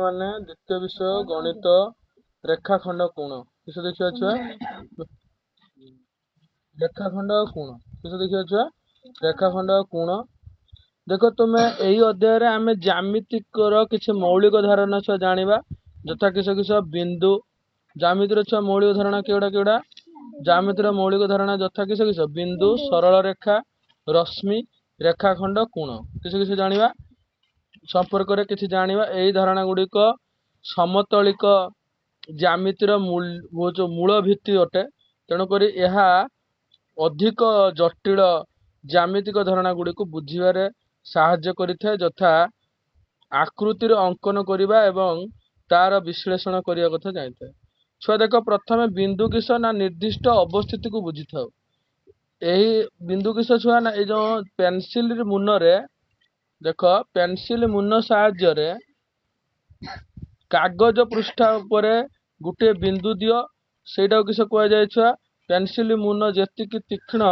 ମାନେ ଦ୍ୱିତୀୟ ବିଷୟ ଗଣିତ ରେଖାଖଣ୍ଡ କୋଣ କିସ ଦେଖିବା ଛୁଆ ରେଖାଖଣ୍ଡ କୋଣ କିସ ଦେଖିବା ଛୁଆ ରେଖାଖଣ୍ଡ କୋଣ ଦେଖ ତୁମେ ଏହି ଅଧ୍ୟାୟରେ ଆମେ ଜ୍ୟାମିତିକର କିଛି ମୌଳିକ ଧାରଣା ଛୁଆ ଜାଣିବା ଯଥା କିସ କିସ ବିନ୍ଦୁ ଜ୍ୟାମିତିର ଛୁଆ ମୌଳିକ ଧାରଣା କେଉଡ଼ା ଜ୍ୟାମିତିର ମୌଳିକ ଧାରଣା ଯଥା କିସ କିସ ବିନ୍ଦୁ ସରଳ ରେଖା ରଶ୍ମି ରେଖାଖଣ୍ଡ କୋଣ କିସ କିସ ଜାଣିବା संपर्क किसी जानिबा एही धारणा गुड़िक समतलिक ज्यामितिर मूल भित्ति अटे तेणुक यह अधिक जटिल ज्यामितिक धारणा गुड़िक बुझीबारे साहाय्य करिथाय यथा आकृतिर अंकन करिबा एवं तार विश्लेषण करिया कथा जानिथाय छुआ देख प्रथमे बिंदु किस ना निर्दिष्ट अवस्थिति को बुझी थाओ एही बिंदु किस छुआ ना ए जो पेंसिल मुनरे देख पेंसिल मुन साहाय्य कागज पृष्ठा उपरे गोटे बिंदु दियो सेटा किस कह जाय छुआ पेंसिल मुन जेतिकी तीक्ष्ण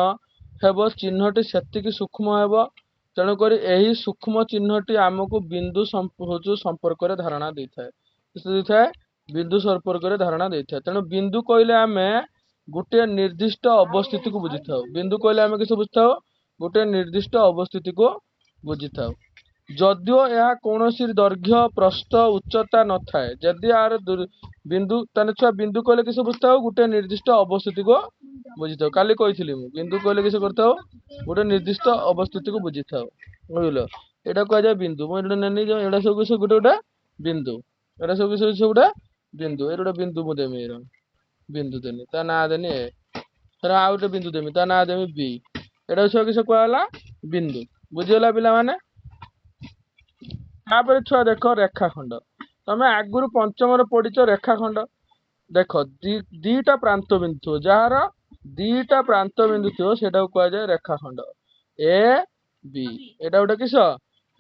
हेबो चिन्हटी सेतिकी सूक्ष्म हेबो तेणुक यही सूक्ष्म चिन्हटी आमको बिंदु संपर्क धारणा देता बिंदु संपर्क धारणा देता है तेणु बिंदु कहले आम गोटे निर्दिष्ट अवस्थिति को बुझी था बिंदु कहले आम किस बुझी था गोटे निर्दिष्ट अवस्थिति को बुझी था जदियो यह कौन दैर्घ्य प्रस्थ उच्चता न थाए जदि यार बिंदु ताने छुआ बिंदु कहले किस बुझता गोटे निर्दिष्ट अवस्थिति को बुझी था काली कही बिंदु कहले किस करता गोटे निर्दिष्ट अवस्थिति को बुझी था बुझल यहाँ कह जाए बिंदु मुझे नेनी एटा सब किस गोटे गोटे बिंदु एटा सब किस गोटे बिंदु ये गोटे बिंदु मुझे देमी बिंदु देनी ता ना देनी ए फिर आउ गोटे बिंदु देमी ता ना देमी बी एटा छुआ किस कहला बिंदु बुझीगला पिला माने तापर छुआ देख रेखाखंड तमें आगुरी पंचम पढ़िच रेखाखंड देख दीटा प्रांत बिंदु थो जार दीटा प्रांत बिंदु थो सेटा कह जाए रेखाखंड ए बी एटा गोटे किस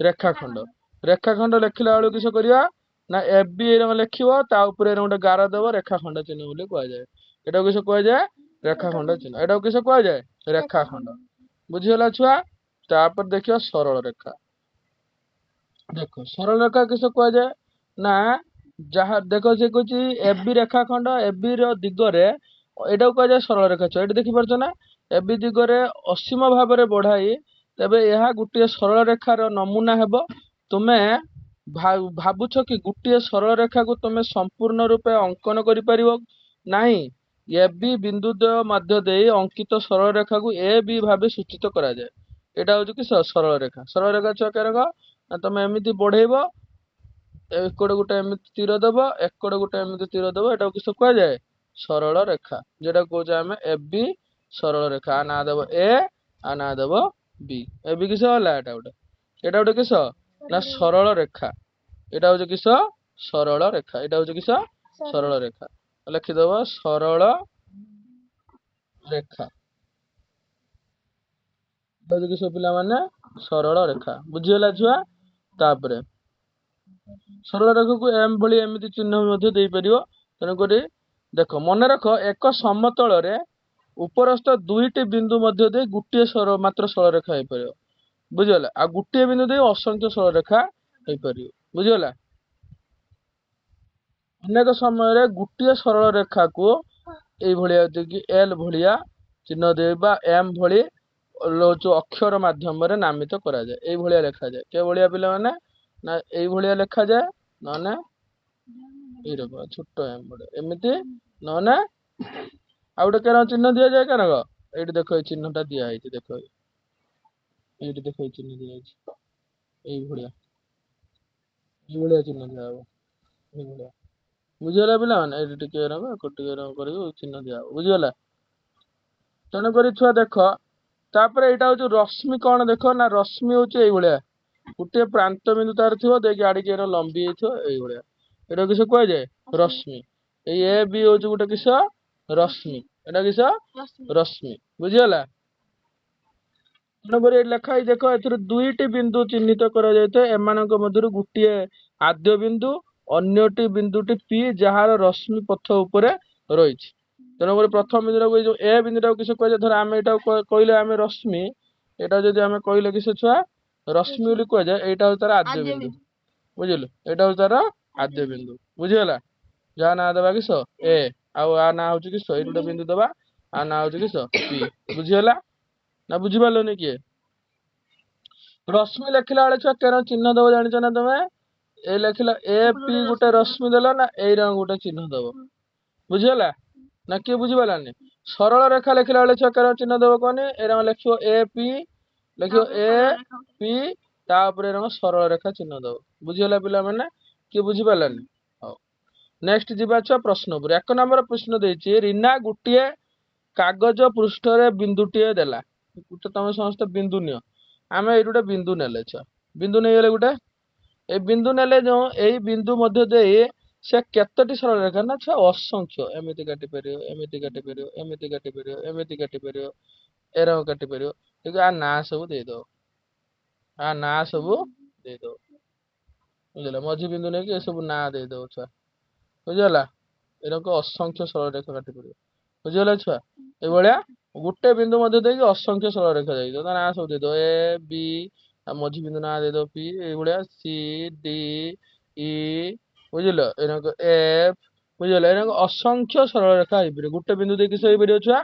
रेखाखंड रेखाखंड लिखला बेलू किस करिया ना ए बी लिख गोटे गार देव रेखाखंड चिन्ह बोली कह जाए एटा किस कह जाए रेखाखंड चिन्ह एटा किस कह जाए रेखाखंड बुझीगला छुआ तापर देखियो सरल रेखा देख सरल रेखा किस कह जाए ना जहाँ देख सी कह एबी रेखाखंड एबी दिगरे एटा कह जाए सरल रेखा छुआ ये देखिपार ना एबी दिगरे असीम भाव में बढ़ाई तेबे यह गोटे सरल रेखार नमूना हेब तुमे भावुछ कि गोटे सरल रेखा को तुम संपूर्ण रूपे अंकन कर नहीं ए बी बिंदुद्वय मध्य दे अंकित सरल रेखा को ए बी भाव सूचित करा जाए एटा हूँ कि सरल रेखा छुआ क्या तुम एमती बढ़ेब एकड़े गोटे एमती तीर देव एकड़े गोटे एमती तीर देव एटा किस कह जाए सरल रेखा जेटा कहे आम ए बी सरल रेखा आ ना देव ए आ ना देव बी ए बी किस है एटा गोटे किस ना सरल रेखा एटा हूँ किस सरल रेखा एटा हूँ किस सरल रेखा लिखिदेव सरल रेखा किस पिला माने सरल रेखा बुझीगला छुआ तापर सरल रेखा को एम भली एमती चिन्ह दे पार तेणुक देख मन रख एक समतल रे उपरस्थ दुईटी बिंदु मध्य दे गोटे मात्र सरल रेखा हो पार बुझीगला आ गोटे बिंदु दे असंख्य सरल रेखा हो पार बुझीगला अनेक समय गोटे सरल रेखा को ये एल भाया चिन्ह देवा एम भली जो अक्षर माध्यम नामित करा जाए ये लिखा जाए के भाया पिला माने ना ये लिखा जाए ना छोट एम बड़े एमती ना आ गए क्या चिन्ह दि जाए क्या ये देख ये चिन्हटा दिखाई देख ये देख चिन्ह दिखाई ये चिन्ह दिया बुझीगला पिला ये चिन्ह दिया बुझीगला तेणुक छुआ देख तापर यहाँ हूँ रश्मि कौन देख ना रश्मि हूँ ये गोटे प्रांत बिंदु तार थो देखिए आड़े लंबी ये एटा किस कह जाए रश्मि ए बी हूँ गोटे किस रश्मि एटा किस रश्मि बुझीगला तेणुक लिखाई देख ए दुईटी बिंदु चिन्हित कर गोटे आद्य बिंदु अन्यटी बिंदुटी पी जार रश्मि पथ उपरे रही तेणुक प्रथम बिंदु जो ए बिंदुटा किस कह धर आम यहाँ कहले आम रश्मि यहाँ जब आम कहले किस छुआ रश्मि कह जाए यहाँ हूँ तार आद्य बिंदु बुझल यहाँ हूँ तार आद्य बिंदु बुझीगला जहाँ ना दबा किस ए आउ आ ना हूँ किस ये गोटे बिंदु दबा आ ना हूँ किस पी बुझीगला ना बुझीपारलनि किए रश्मि लेखिला बेले छुआ केन चिन्ह दब जानिछ ना तमे ए लेखिला ए पी गोटे रश्मि देला ना ए रंग गोटे चिन्ह दब बुझीगला ना किए बुझीपारानी सरल रेखा लेखिला बेले छुआ केन चिन्ह दब कहनी ए रंग लेखियो ए पी लेखियो ए पी तापर रंग सरल रेखा चिन्ह दब बुझीगला पिला माने किए बुझीपारानी हौ नेक्स्ट जीवा छुआ प्रश्न उपर 1 नंबर प्रश्न देछि रीना गुटिए कागज पृष्ठ रे बिंदुटिए देला तमे समस्त बिंदु नियो आमे एइ गोटे बिंदु नेले छुआ बिंदु नै गेले गोटे ए बिंदु नेले जो एई बिंदु मध्य देई से केतटी सरल रेखा ना छुआ असंख्य एमिति काटि परियो एमिति काटि परियो एमिति काटि परियो एमिति काटि परियो एरंग काटि परियो ठीक आ ना सब दे दो आ ना सब दे दो बुझला मझी बिंदु नै कि ए सब ना दे दो छुआ बुझला एरंग असंख्य सरल रेखा काटि परियो बुझला छुआ ए भलिया गोटे बिंदु मध्य देई असंख्य सरल रेखा जाई दो ना सब दे दो ए बी आ मझी बिंदु ना दे दो P A भलिया C D E बुझल एरंग एफ बुझल एरंग असंख्य सरल रेखा होई परियो गोटे बिंदु देई किस होई परियो छुआ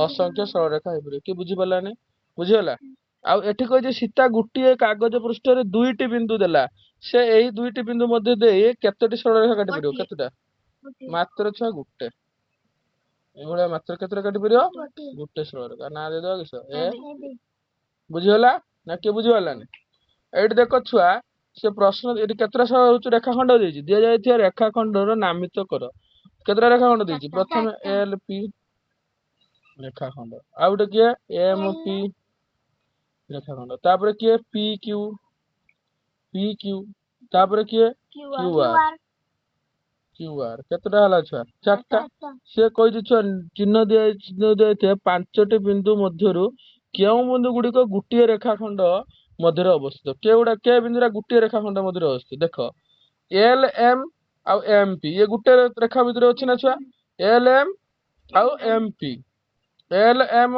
असंख्य सरल रेखा होई परियो कि बुझी पालानी बुझीगला आउ एठी कहि जे सीता गुटिए कागज पृष्ठ रे दुईटी बिंदु देला से एही दुईटी बिंदु मध्य देई केतटी सरल रेखा काटि परियो केतटा मात्र छुआ गुटे एभलिया मात्र केतटा काटि परियो गुटे सरल रेखा ना दे दो किस ए बुझीगला ना के बुझीपालानी एठी देखो छुआ से प्रश्न एठी केतरा रेखाखंड देछि दिया जायथिया रेखाखंडर नामित कर केतरा रेखाखंड देछि प्रथम एल पी रेखाखंड आ गोटे किए एम पी रेखाखंड तापर किए पी क्यू तापर किए क्यू आर क्यू आर केतटा हला छुआ चारटा से कहि छुआ चिन्ह दिया पांचटी बिंदु मध्यरु केउ बिंदु गुड़िक गुटिए रेखाखंड मध्य अवस्थित के बिंदुरा गुटिए रेखाखंड मध्य अवस्थित देख एल एम आउ एम पी ये गुटे रेखा भितर अच्छी ना छुआ एल एम आउ एम पी एल एम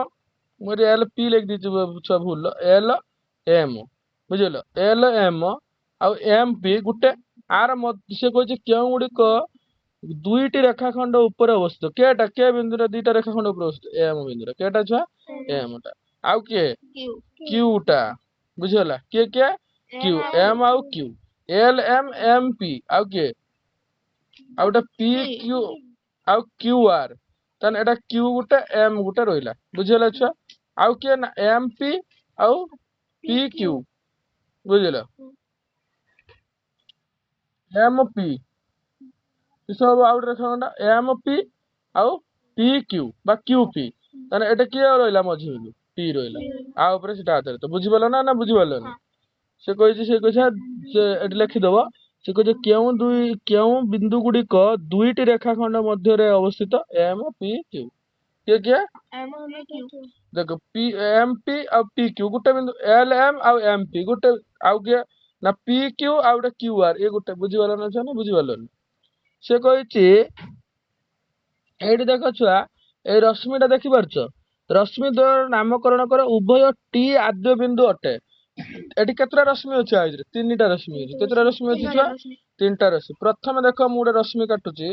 मुझे एल पी लिख दीजिए छुआ भूल एल एम बुझल एल एम आउ एम पी गुटे आर से कह केउ गुड़िक दुईटी रेखाखंड ऊपर अवस्थित केटा के बिंदु दुईटा रेखाखंड ऊपर अवस्थित एम बिंदु केटा छुआ एम टा आउ के क्यू टा बुझला के क्यू एम आउ Q L M M P आउ के आउटा पी क्यू आउ क्यू आर तन एटा क्यू गुटे एम गुटे रहिला बुझला छुआ आउ के ना एम पी आउ पी क्यू बुझला एम पी सब आउट रेखाखंड एम पी आउ पी क्यू बा क्यू पी तने एटा किए रहिला मझी बिंदु पी रहिला आ ऊपर सेटा आधार तो बुझी पालो ना बुझी पालो ना से कहि से एटी लिखि दबो से कहे केउ बिंदु गुड़िक दुईटी रेखाखंड मध्य अवस्थित एम पी क्यू के देख पी एम पी आ पी क्यू गोटे बिंदु एल एम आउ एम पी गोटे आउ के ना पी क्यू आ गोटे क्यू आर ये गोटे बुझीपाल ना बुझीपाल से कही देख छुआ ए रश्मिटा देखी पारछ रश्मि द्वय नामकरण कर उभय टी आद्य बिंदु अटे एटी केतरा रश्मि अछि आइरे तीनटा रश्मि अछि केतरा रश्मि अछि छुआ तीनटा रश्मि प्रथम देख मु गोटे रश्मि काटुची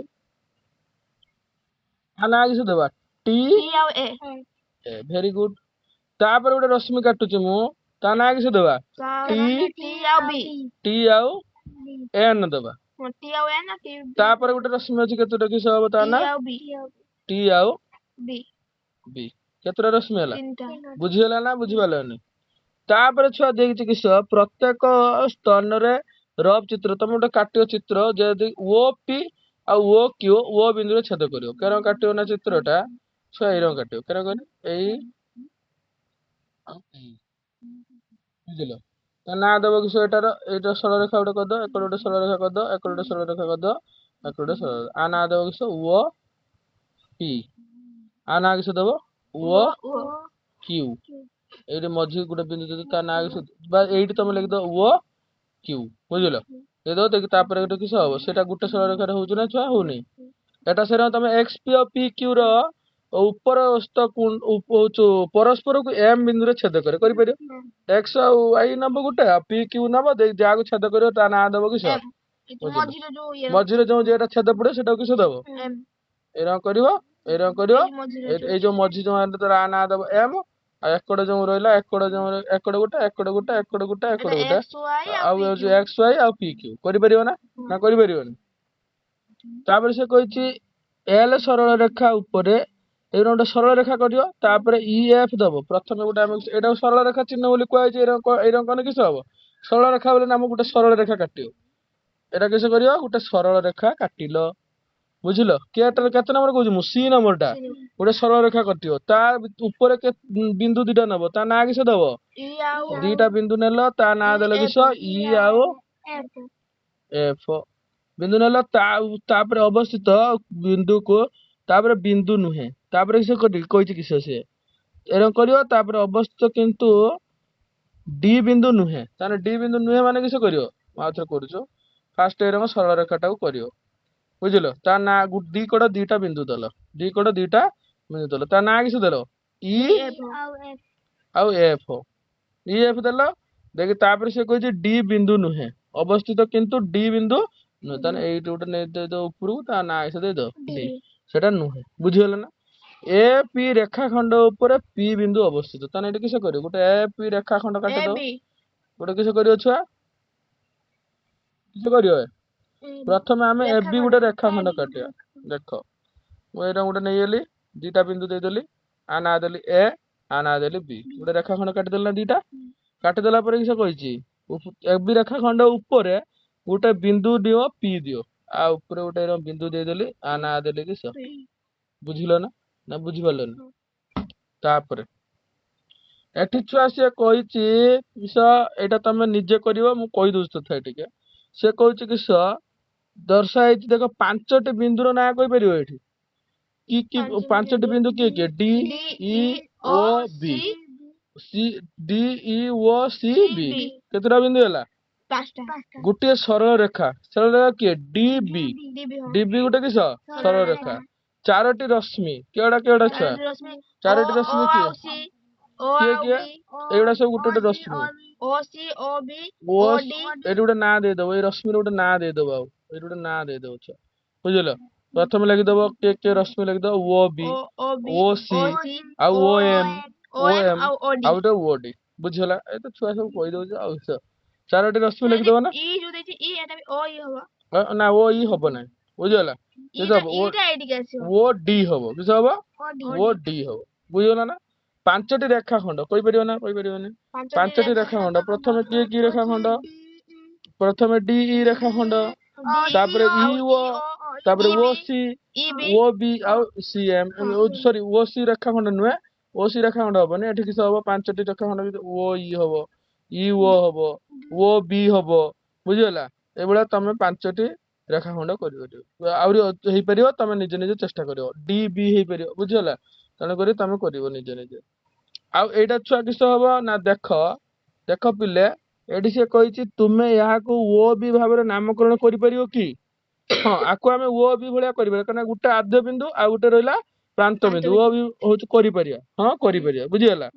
आना आगे से देबा टी आउ ए वेरी गुड तापर गोटे रश्मि काटुची मु ता ना आगे से देबा टी आउ एन देबा तापर गोटे रश्मि अछि केतटा किस हबो ता ना टी आउ बी केतरा रश्मि हला बुझियला ना बुझिपालनी तापर छुआ देखि किस प्रत्येक स्तन रे रफ चित्र तुम गोटे काटियो चित्र जदि ओ पी आ ओ क्यू ओ बिंदु छेद करियो केरम काटियो ना चित्रटा छुआ एरम काटियो केरम कहनी एई बुझिलो ता ना देबो किस एटार एटा सरल रेखा गोटे कर दो एक गोटे सरल रेखा कर दो एक गोटे सरल रेखा कर दो एक गोटे सरल आ ना देबो किस ओ पी आ ना किस देबो ओ क्यू एटी मझी गोटे बिंदु दे ता ना बा एटी तुम लिख दो ओ क्यू बुझिलो दे दो देखि तापर गोटे किस हबो सेटा गोटे सरल रेखा होउछ ना छुआ होउनी एटा सेरा तुम एक्स पी और पी क्यू रो ऊपर परस्पर को एम बिंदु रे छेद करि परियो एक्स और वाई नंबर गोटे पी क्यू नंबर दे जागो छेद करियो ता ना देबो किस ମଝିରେ ଯୋଉ ଯେଟା ଛେଦ ପଡେ ସେଟାକୁ କିସ ଦବ ଏଇରକମ କରିବ ଏଇ ଯୋଉ ମଝି ଯୋଉ ତାର ଆ ନା ଦବ ଏମ ଆଉ ଏକଡ ଯୋଉ ରହିଲା ଏକଡ ଗୋଟେ ଆଉ ହଉଛି ଏକ୍ସ ୱାଇ ଆଉ ପି କ୍ୟୁ କରିପାରିବ ନା କରିପାରିବନି। ତାପରେ ସେ କହିଛି ଏଲ ସରଳ ରେଖା ଉପରେ ଏଇଟା ଗୋଟେ ସରଳ ରେଖା କରିବ ତାପରେ ଇ ଏଫ ଦବ ପ୍ରଥମେ ଗୋଟେ ଆମେ ଏଇଟା ସରଳ ରେଖା ଚିହ୍ନ ବୋଲି କୁହାଯାଇଛି ଏଇରକମ କଲେ କିସ ହବ ସରଳ ରେଖା ବୋଲି ଆମକୁ ଗୋଟେ ସରଳ ରେଖା କାଟିବ ଏଇଟା କିସ କରିବ ଗୋଟେ ସରଳ ରେଖା କାଟିଲ ବୁଝିଲ କେତେ ନମ୍ବର କହୁଛି ମୁଁ ସି ନମ୍ବର ଟା ଗୋଟେ ସରଳ ରେଖା କଟିବ ତା ଉପରେ ବିନ୍ଦୁ ଦିଟା ନବ ତା ନାଁ କିସ ଦବ ଦିଟା ବିନ୍ଦୁ ନେଲ ତା ନାଁ ଦେଲ କିସ ଇ ଆଉ ଏଫ ବିନ୍ଦୁ ନେଲ ତାପରେ ଅବସ୍ଥିତ ବିନ୍ଦୁକୁ ତାପରେ ବିନ୍ଦୁ ନୁହେଁ ତାପରେ କିସ କହିଛି କିସ ସେ ଏରକମ କରିବ ତାପରେ ଅବସ୍ଥିତ କିନ୍ତୁ ଡି ବିନ୍ଦୁ ନୁହେଁ ତାହେଲେ ଡି ବିନ୍ଦୁ ନୁହେଁ ମାନେ କିସ କରିବ ମୁଁ ଆଉ ଥରେ କରୁଛୁ ଫାଷ୍ଟ ଏରକମ ସରଳ ରେଖାଟାକୁ କରିବ ବୁଝିଲ ତା ନା ଦି କଡ ଦିଟା ବିନ୍ଦୁ ଦେଲ ଦି କଡ ଦିଟା ବିନ୍ଦୁ ଦେଲ ତା ନାଁ କିସ ଦେଲ ଇ ଆଉ ଏଫ ଇ ଏଫ ଦେଲ ଦେଖି ତାପରେ ସେ କହିଛି ଡି ବିନ୍ଦୁ ନୁହେଁ ଅବସ୍ଥିତ କିନ୍ତୁ ଡି ବିନ୍ଦୁ ନୁହେଁ ତାହେଲେ ଏଇଠି ଗୋଟେ ଦେଇଦବ ଉପରକୁ ତା ନାଁ କିସ ଦେଇଦବ ଡି ସେଟା ନୁହେଁ ବୁଝିଗଲ ନା ଏ ପି ରେଖାଖଣ୍ଡ ଉପରେ ପି ବିନ୍ଦୁ ଅବସ୍ଥିତ ତାହେଲେ ଏଠି କିସ କରିବ ଗୋଟେ ଏ ପି ରେଖାଖଣ୍ଡ କାଟିଦବ ଗୋଟେ କିସ କରିବ ଛୁଆ କିସ କରିବ ପ୍ରଥମେ ଆମେ ଏ ବି ଗୋଟେ ରେଖାଖଣ୍ଡ କାଟିବା ଦେଖ ମୁଁ ଏଇଟା ଗୋଟେ ନେଇଗଲି ଦିଟା ବିନ୍ଦୁ ଦେଇଦେଲି ଆ ନାଁ ଦେଲି ଏ ଆ ନାଁ ଦେଲି ବି ଗୋଟେ ରେଖାଖଣ୍ଡ କାଟିଦେଲି ନା ଦିଟା କାଟିଦେଲା ପରେ କିସ କହିଛି ଏ ବି ରେଖାଖଣ୍ଡ ଉପରେ ଗୋଟେ ବିନ୍ଦୁ ଦିଅ ପି ଦିଅ ଆ ଉପରେ ଗୋଟେ ବିନ୍ଦୁ ଦେଇଦେଲି ଆ ନାଁ ଦେଲି କିସ ବୁଝିଲ ନା ବୁଝିପାରିଲନି ତାପରେ ଏଠି ଛୁଆ ସିଏ କହିଛି କିସ ଏଇଟା ତମେ ନିଜେ କରିବ ମୁଁ କହିଦଉଛି ତଥାପି ଟିକେ ସେ କହୁଛି କିସ ଦର୍ଶା ହେଇଛି ଦେଖ ପାଞ୍ଚଟି ବିନ୍ଦୁର ନାଁ କହିପାରିବ ଏଠି କି ପାଞ୍ଚଟି ବିନ୍ଦୁ କିଏ ଡି ଇ ଓ ବି ସି ଡି ଇ ଓ ସି ବି କେତେଟା ବିନ୍ଦୁ ହେଲା ଗୋଟିଏ ସରଳ ରେଖା କିଏ ଡି ବି ଗୋଟେ କିସ ସରଳ ରେଖା ଚାରୋଟି ରଶ୍ମି କେଉଡା ଛୁଆ ଚାରୋଟି ରଶ୍ମି କିଏ କିଏ ଏଇଗୁଡା ସବୁ ଗୋଟେ ରଶ୍ମି ଏଇଠି ଗୋଟେ ନାଁ ଦେଇଦବ ଏଇ ରଶ୍ମିର ଗୋଟେ ନାଁ ଦେଇଦବ ଆଉ ଏଇଠି ଗୋଟେ ନାଁ ଦେଇଦବ ଛୁଆ ବୁଝିଲ ପ୍ରଥମେ ଲେଖିଦବ କିଏ ରଶ୍ମି ଲେଖିଦବ ଓ ବି ଓ ସି ଆଉ ଓ ଏମ ଆଉ ଗୋଟେ ଓ ଡି ବୁଝିଗଲା ଏ ତ ଛୁଆ ସବୁ କହିଦଉଛି ଆଉ ଚାରୋଟି ରଶ୍ମି ଲେଖିଦବ ନା ନା ଓ ଇ ହବ ନାହିଁ ବୁଝିଗଲା ଓ ଡି ହବ କିସ ହବ ଓ ଡି ହବ ବୁଝିଗଲା ନା ପାଞ୍ଚଟି ରେଖାଖଣ୍ଡ କହିପାରିବ ନା କହିପାରିବନି ପାଞ୍ଚଟି ରେଖାଖଣ୍ଡ ପ୍ରଥମେ କି ରେଖାଖଣ୍ଡ ପ୍ରଥମେ ଡି ଇ ରେଖାଖଣ୍ଡ ତାପରେ ଇ ଓ ତାପରେ ଓ ସି ଓ ବି ଆଉ ସି ଏମ ସରି ଓ ସି ରେଖାଖଣ୍ଡ ନୁହେଁ ଓ ସି ରେଖାଖଣ୍ଡ ହବନି ଏଠି କିସ ହବ ପାଞ୍ଚଟି ରେଖାଖଣ୍ଡ ଓ ଇ ହବ ଇ ଓ ହବ ଓ ବି ହବ ବୁଝିଗଲା ଏଇଭଳିଆ ତମେ ପାଞ୍ଚଟି ରେଖାଖଣ୍ଡ କରିପାରିବ ଆହୁରି ହେଇପାରିବ ତମେ ନିଜେ ନିଜେ ଚେଷ୍ଟା କରିବ ଡି ବି ହେଇପାରିବ ବୁଝିଗଲା ତେଣୁକରି ତମେ କରିବ ନିଜେ ନିଜେ ଆଉ ଏଇଟା ଛୁଆ କିସ ହବ ନା ଦେଖ ପିଲେ ଏଠି ସେ କହିଛି ତୁମେ ଏହାକୁ ଓ ବି ଭାବରେ ନାମକରଣ କରିପାରିବ କି ହଁ ଆକୁ ଆମେ ଓ ବି ଭଳିଆ କରିପାରିବା କାରଣ ଗୋଟେ ଆଦ୍ୟ ବିନ୍ଦୁ ଆଉ ଗୋଟେ ରହିଲା ପ୍ରାନ୍ତ ବିନ୍ଦୁ ଓ ବି ହଉଛି କରିପାରିବା ହଁ କରିପାରିବା ବୁଝିଗଲା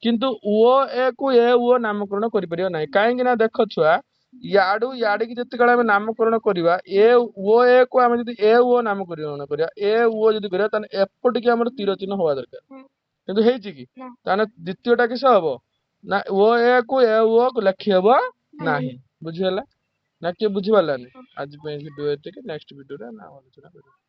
କିନ୍ତୁ ଓ ଏ କୁ ଏ ଓ ନାମକରଣ କରିପାରିବା ନାହିଁ କାହିଁକି ନା ଦେଖ ଛୁଆ ଇଆଡିକି ଯେତେବେଳେ ଆମେ ନାମକରଣ କରିବା ଏ ଓ ଏ କୁ ଆମେ ଯଦି ଏ ଓ ନାମକରଣ କରିବା ଏ ଓ ଯଦି କରିବା ତାହେଲେ ଏପଟିକି ଆମର ତୀର ଚିହ୍ନ ହବା ଦରକାର କିନ୍ତୁ ହେଇଛି କି ତାହେଲେ ଦ୍ୱିତୀୟଟା କିସ ହବ ନା ଓ ଏ କୁ ଏ ଓ ଲେଖି ହବ ନାହିଁ ବୁଝିଗଲା ନା କିଏ ବୁଝିପାରିଲାନି ଆଜି ପାଇଁ ଭିଡିଓ ଏତିକି ନେକ୍ସଟ ଭିଡିଓରେ ଆମେ ଆଲୋଚନା କରିବା।